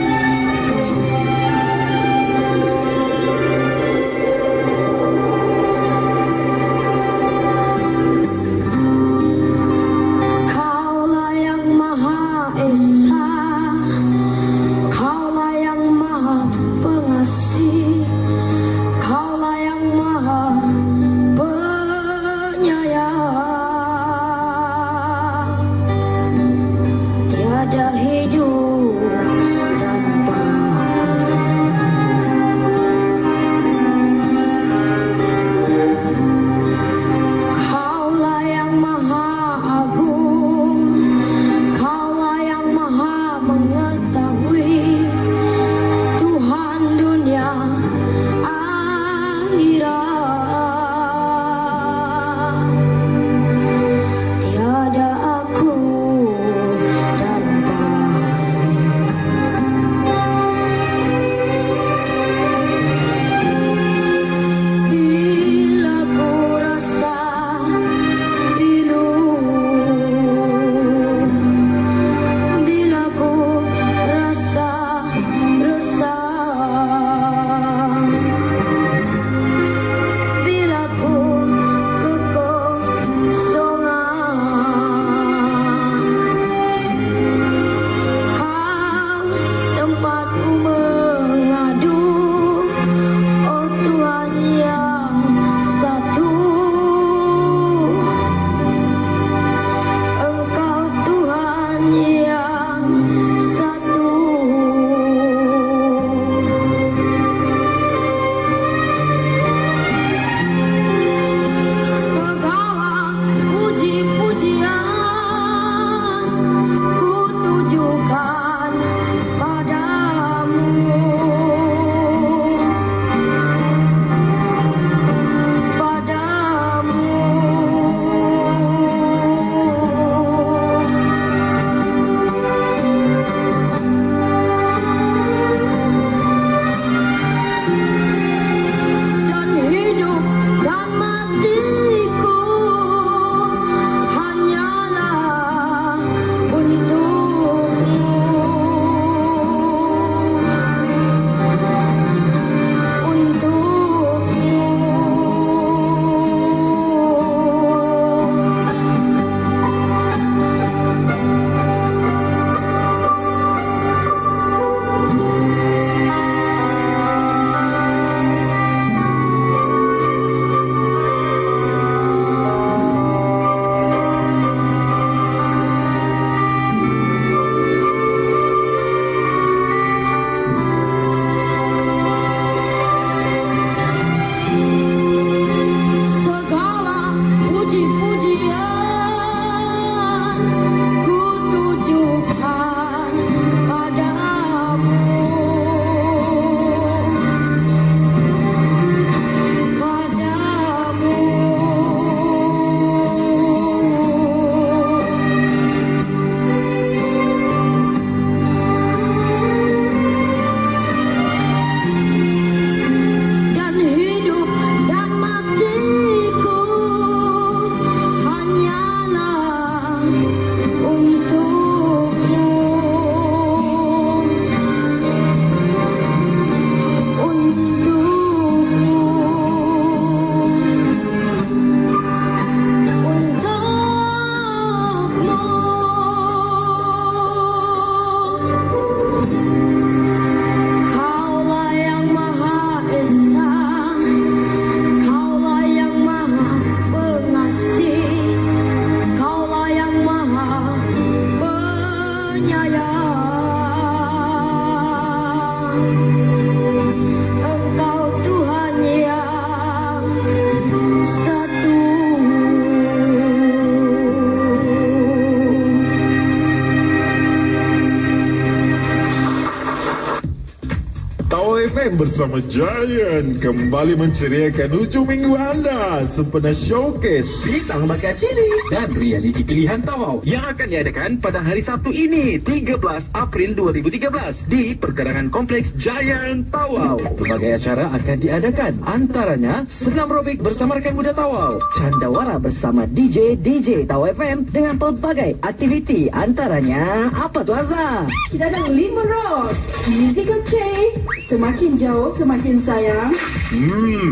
Speaker 5: Makan Bersama Giant kembali menceriakan hujung minggu anda sempena showcase Bintang Bakat Cilik dan realiti pilihan Tawau yang akan diadakan pada hari Sabtu ini 13 April 2013 di perkarangan Kompleks Giant Tawau. Berbagai acara akan diadakan, antaranya senam robik bersama rekan muda Tawau, candawara bersama DJ Tawau FM dengan pelbagai aktiviti, antaranya apa tu Azhar?
Speaker 6: Kita ada Limber Road, musical chain, semakin jauh semakin sayang.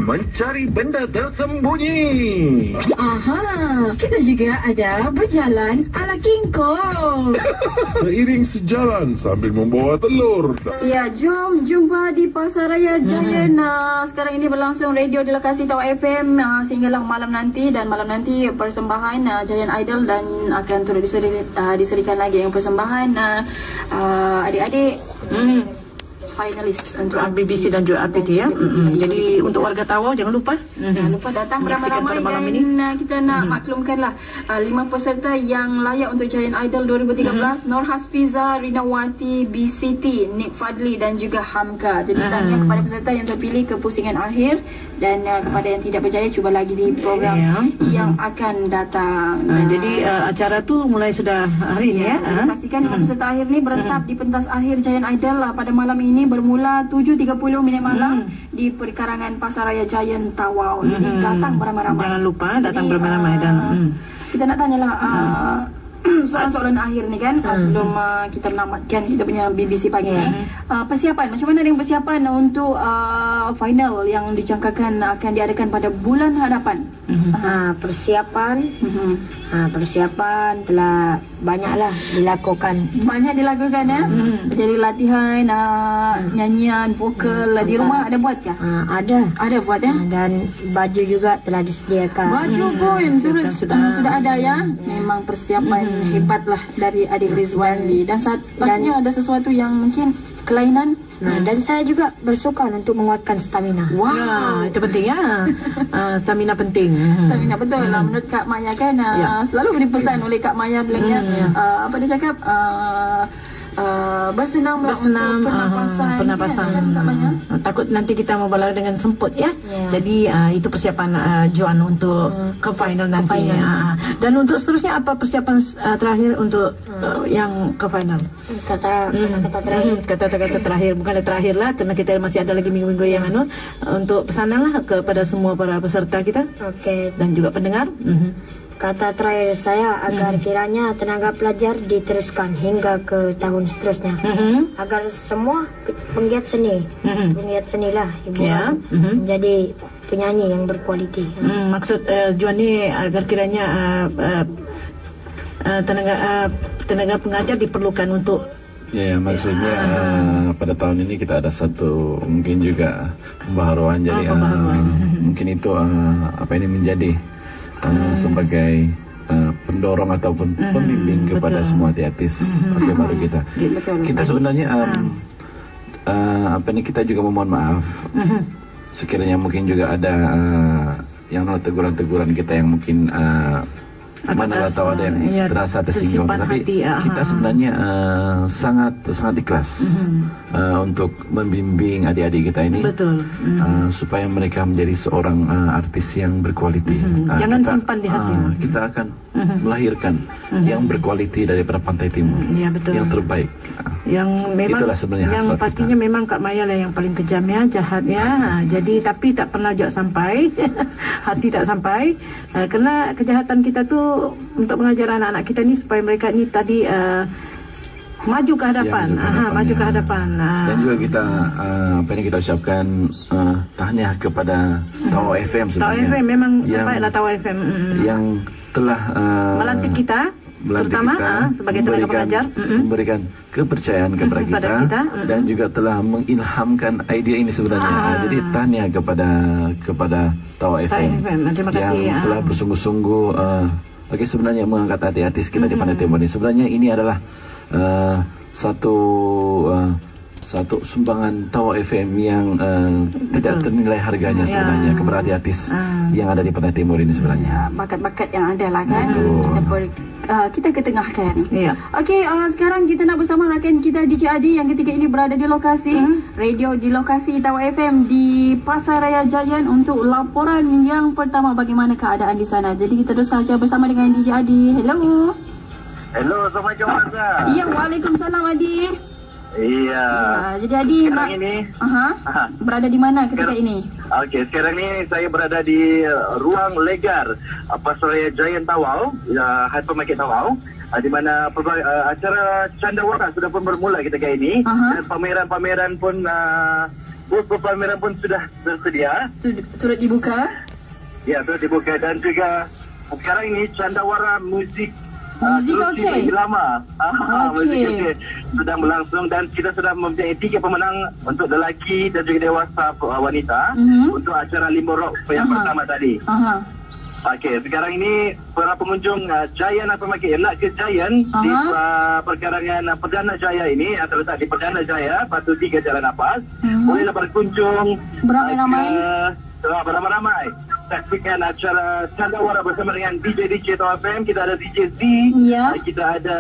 Speaker 5: Mencari benda tersembunyi.
Speaker 6: Aha, kita juga ada berjalan ala King Kong.
Speaker 5: Seiring sejalan sambil membawa telur.
Speaker 6: Ya, jom jumpa di Pasaraya Giant. Sekarang ini berlangsung radio di lokasi Tawau FM sehinggalah malam nanti, dan malam nanti persembahan Giant Idol, dan akan turut diserikan lagi yang persembahan adik-adik finalis untuk
Speaker 2: BBC dan juga RPT ya. Jadi untuk warga Tawau jangan lupa
Speaker 6: datang beramai-ramai, dan kita nak maklumkanlah 5 peserta yang layak untuk Giant Idol 2013, Nur Hasfiza, Rina Wati, BCT, Nick Fadli dan juga Hamka. Jadi tanya kepada peserta yang terpilih ke pusingan akhir, dan kepada yang tidak berjaya cuba lagi di program yang akan datang.
Speaker 2: Jadi acara tu mulai sudah hari ini ya.
Speaker 6: Saksikan 5 peserta akhir ni berentap di pentas akhir Giant Idol pada malam ini bermula 7.30 minit malam di perkarangan Pasaraya Giant Tawau. Jadi datang beramai-ramai.
Speaker 2: Jangan lupa datang beramai-ramai. Dan
Speaker 6: kita nak tanyalah soalan-soalan akhir ni kan, sebelum kita menamatkan kita punya BBC pagi ni. Persiapan, macam mana dengan persiapan untuk final yang dijangkakan akan diadakan pada bulan hadapan?
Speaker 4: Persiapan telah banyaklah dilakukan.
Speaker 6: Banyak dilakukan ya. Jadi latihan nyanyian, vokal di rumah ada buat ke? Ada buat ya.
Speaker 4: Dan baju juga telah disediakan.
Speaker 6: Baju pun sudah ada ya. Memang persiapan hebatlah dari adik Rizwandi, dan pastinya ada sesuatu yang mungkin kelainan.
Speaker 4: Dan saya juga bersukan untuk menguatkan stamina.
Speaker 2: Wow, itu penting ya. Stamina penting.
Speaker 6: Stamina betul lah menurut Kak Maya kan. Selalu dipesan oleh Kak Maya bilangnya apa dia cakap, bersenam
Speaker 2: pernafasan. Takut nanti kita mau berlari dengan semput ya. Jadi itu persiapan Joan untuk ke final nanti. Dan untuk seterusnya apa persiapan terakhir untuk yang ke final? Kata-kata terakhir, bukan terakhir lah, karena kita masih ada lagi minggu-minggu yang untuk pesanan lah kepada semua para peserta kita. Dan juga pendengar.
Speaker 4: Kata terakhir saya agar kiranya tenaga pelajar diteruskan hingga ke tahun seterusnya, agar semua penggiat seni, lah ibu menjadi penyanyi yang berkualiti.
Speaker 2: Maksud Juan ni agar kiranya tenaga pengajar diperlukan untuk
Speaker 3: maksudnya pada tahun ini kita ada satu mungkin juga pembaharuan, jadi mungkin itu apa ini menjadi sebagai pendorong ataupun pembimbing kepada semua artis baru kita. Kita sebenarnya kita juga memohon maaf sekiranya mungkin juga ada yang teguran-teguran kita yang mungkin mana tahu ada yang terasa tersinggung, tapi kita sebenarnya sangat ikhlas untuk membimbing adik-adik kita ini supaya mereka menjadi seorang artis yang berkualiti.
Speaker 2: Jangan simpan di hati.
Speaker 3: Kita akan melahirkan yang berkualiti daripada Pantai Timur, yang terbaik.
Speaker 2: Yang memang
Speaker 3: itulah sebenarnya
Speaker 2: yang pastinya kita. Memang Kak Maya lah yang paling kejam ya, jahat ya. Jadi tapi tak pernah juga sampai hati tak sampai, kerana kejahatan kita tu untuk mengajar anak-anak kita ni supaya mereka ni tadi maju ke hadapan, maju ke hadapan.
Speaker 3: Dan juga kita apa yang kita ucapkan tahniah kepada Tawau FM sebenarnya.
Speaker 2: Tawau FM memang baiklah Tawau FM
Speaker 3: yang telah
Speaker 2: melantik kita, terutama sebagai tenaga pengajar,
Speaker 3: memberikan kepercayaan kepada kita dan juga telah mengilhamkan idea ini sebenarnya. Jadi tahniah kepada Tawau FM
Speaker 2: terima kasih,
Speaker 3: yang telah bersungguh-sungguh bagi sebenarnya mengangkat artis kita di Pantai Timur ini. Sebenarnya ini adalah satu sumbangan Tawau FM yang tidak ternilai harganya sebenarnya, kepada artis yang ada di Pantai Timur ini sebenarnya.
Speaker 6: Bakat-bakat yang ada lah kan. Kita ketengahkan. Okey, sekarang kita nak bersama rakan kita DJ Adi yang ketika ini berada di lokasi radio di lokasi Tawau FM di Pasaraya Giant untuk laporan yang pertama bagaimana keadaan di sana. Jadi kita terus saja bersama dengan DJ Adi. Hello.
Speaker 7: Hello, Assalamualaikum Azhar.
Speaker 6: Ya, Waalaikumsalam Adi.
Speaker 7: Iya.
Speaker 6: Jadi Adi
Speaker 7: sekarang ini
Speaker 6: berada di mana ketika ini?
Speaker 7: Okey, sekarang ini saya berada di ruang legar Pasaraya Giant Tawau, Hypermarket Tawau, di mana acara candawara sudah pun bermula ketika ini dan pameran-pameran pun pameran pun sudah tersedia.
Speaker 6: Turut dibuka?
Speaker 7: Ya, turut dibuka dan juga sekarang ini candawara musik lama sedang berlangsung dan kita sudah mempunyai 3 pemenang untuk lelaki dan juga dewasa wanita untuk acara Limbo Rock yang pertama tadi. Okey, sekarang ini para pengunjung Giant Hypermarket nak ke Giant di perkarangan Perdana Jaya ini terletak di Perdana Jaya, Batu 3 Jalan Apas. Bolehlah berkunjung beramai-ramai saksikan acara candawara bersama dengan DJ Tawau FM. Kita ada DJ Z, kita ada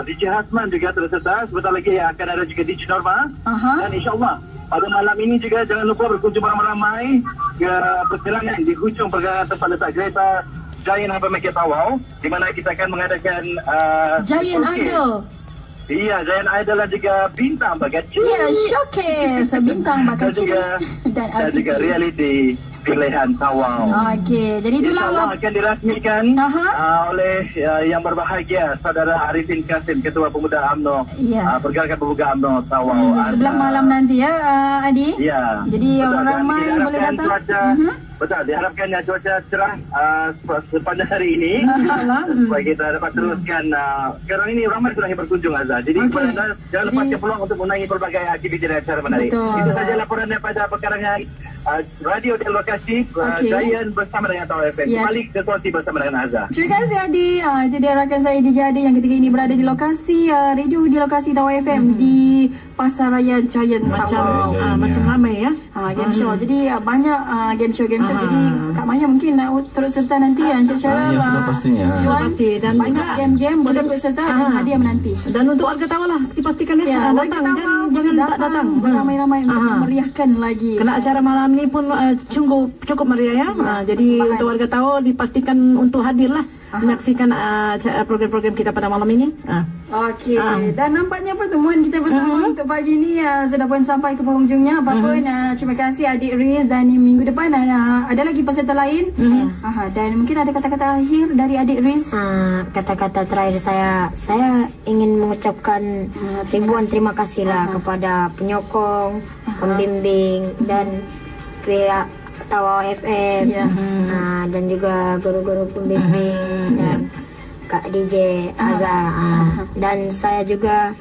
Speaker 7: DJ Hasman juga terserta. Sebentar lagi akan ada juga DJ Norma. Dan insyaAllah pada malam ini juga jangan lupa berkunjung beramai-ramai ke perjalanan di hujung perjalanan tempat letak kereta Giant Hypermarket Tawau, di mana kita akan mengadakan
Speaker 6: Giant Idol.
Speaker 7: Iya, Giant Idol dan juga bintang bakat cilik.
Speaker 6: Ya, showcase bintang bakat cilik
Speaker 7: dan juga reality pilihan Tawau.
Speaker 6: Okey, jadi itulah
Speaker 7: InsyaAllah akan dirasmikan oleh yang berbahagia Saudara Arifin Kasim, Ketua Pemuda UMNO, Pergerakan Pemuda UMNO Tawau.
Speaker 6: Sebelah malam nanti ya, Adi?
Speaker 7: Ya.
Speaker 6: Jadi orang ramai boleh datang.
Speaker 7: Betul, diharapkan cuaca cerah sepanjang hari ini supaya kita dapat teruskan. Sekarang ini ramai sudah yang berkunjung, Azhar. Jadi anda jangan lepaskan peluang untuk menangi pelbagai aktiviti dan acara menarik. Itu saja laporan daripada perkarangan radio di lokasi Giant bersama dengan Tawau FM. Kembali ke situasi bersama dengan Azhar.
Speaker 6: Terima kasih Adi. Jadi rakan saya DJ Adi yang ketika ini berada di lokasi radio di lokasi Tawau FM di Pasaraya Giant Tawau.
Speaker 2: Macam ramai ya.
Speaker 6: Game show. Jadi banyak game show. Jadi Kak Maya mungkin nak terus serta nanti
Speaker 3: sudah pastinya.
Speaker 6: Pasti dan banyak game-game boleh ikut serta dan hadiah menanti.
Speaker 2: Dan untuk warga Tawau lah dipastikan datang jangan tak datang
Speaker 6: beramai-ramai untuk memeriahkan lagi.
Speaker 2: Kerana acara malam ini pun cukup meriah ya. Jadi untuk warga Tawau dipastikan untuk hadirlah menyaksikan program-program kita pada malam ini.
Speaker 6: Okey, dan nampaknya pertemuan kita bersama untuk pagi ini sudah pun sampai ke penghujungnya. Apapun terima kasih Adik Riz dan minggu depan ada lagi peserta lain. Dan mungkin ada kata-kata akhir dari Adik Riz.
Speaker 4: Kata-kata terakhir saya ingin mengucapkan ribuan terima kasihlah kepada penyokong, pembimbing dan pihak Tawau FM dan juga guru-guru pembimbing dan Kak DJ Azhar. Dan saya juga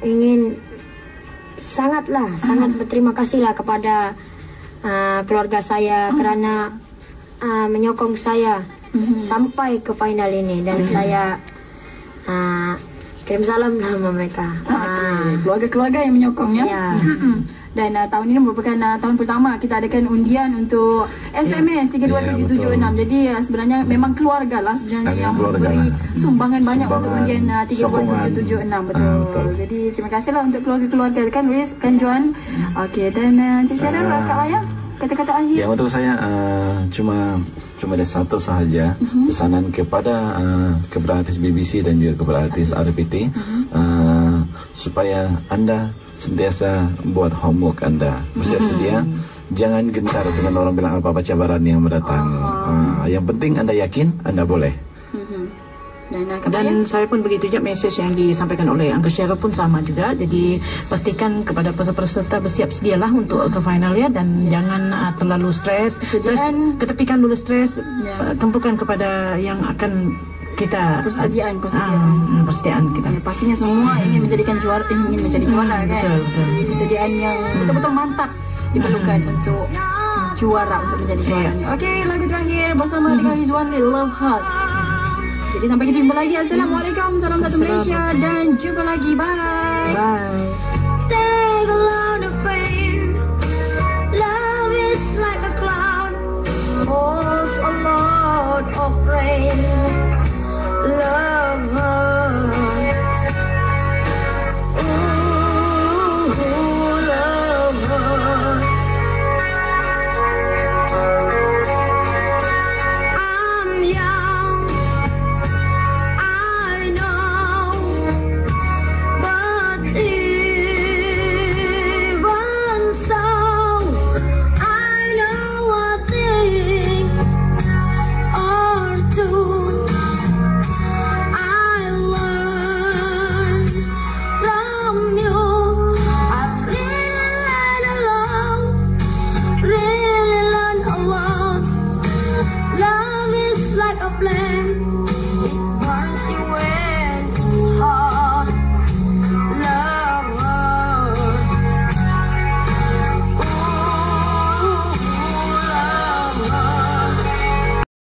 Speaker 4: ingin sangat berterima kasihlah kepada keluarga saya kerana menyokong saya sampai ke final ini. Dan saya kirim salam sama mereka.
Speaker 6: Keluarga-keluarga yang menyokongnya. Dan tahun ini merupakan tahun pertama kita adakan undian untuk SMS 32776. Jadi sebenarnya memang keluarga lah sebenarnya yang memberi sumbangan banyak untuk undian 32776. Betul. Jadi terima kasihlah untuk keluarga-keluarga kan Riz, kan Joan. Okey, dan Cik Syarah, Kak Maya, kata-kata akhir.
Speaker 3: Ya, untuk saya cuma ada satu sahaja pesanan kepada artis BBC dan juga kepada artis RPT supaya anda sentiasa buat homework anda, bersiap sedia, jangan gentar dengan orang bilang apa-apa cabaran yang mendatang. Yang penting anda yakin anda boleh.
Speaker 2: Dan saya pun begitu juga message yang disampaikan oleh Uncle Cheryl pun sama juga. Jadi pastikan kepada peserta bersiap sedialah untuk ke final ya, dan jangan terlalu stres. Ketepikan dulu stres, tumpukan kepada yang akan kita
Speaker 6: persediaan
Speaker 2: kita.
Speaker 6: Pastinya semua ingin menjadi juara kan.
Speaker 2: Betul.
Speaker 6: Persediaan yang betul-betul mantap diperlukan untuk juara, untuk menjadi juara. Okey, lagu terakhir bersama dengan Rizwan Love Heart. Jadi sampai kita jumpa lagi. Assalamualaikum, salam satu Malaysia dan jumpa lagi. Bye.
Speaker 2: Bye.
Speaker 8: Take a lot of pain. Love is like a cloud, pours a lot of rain.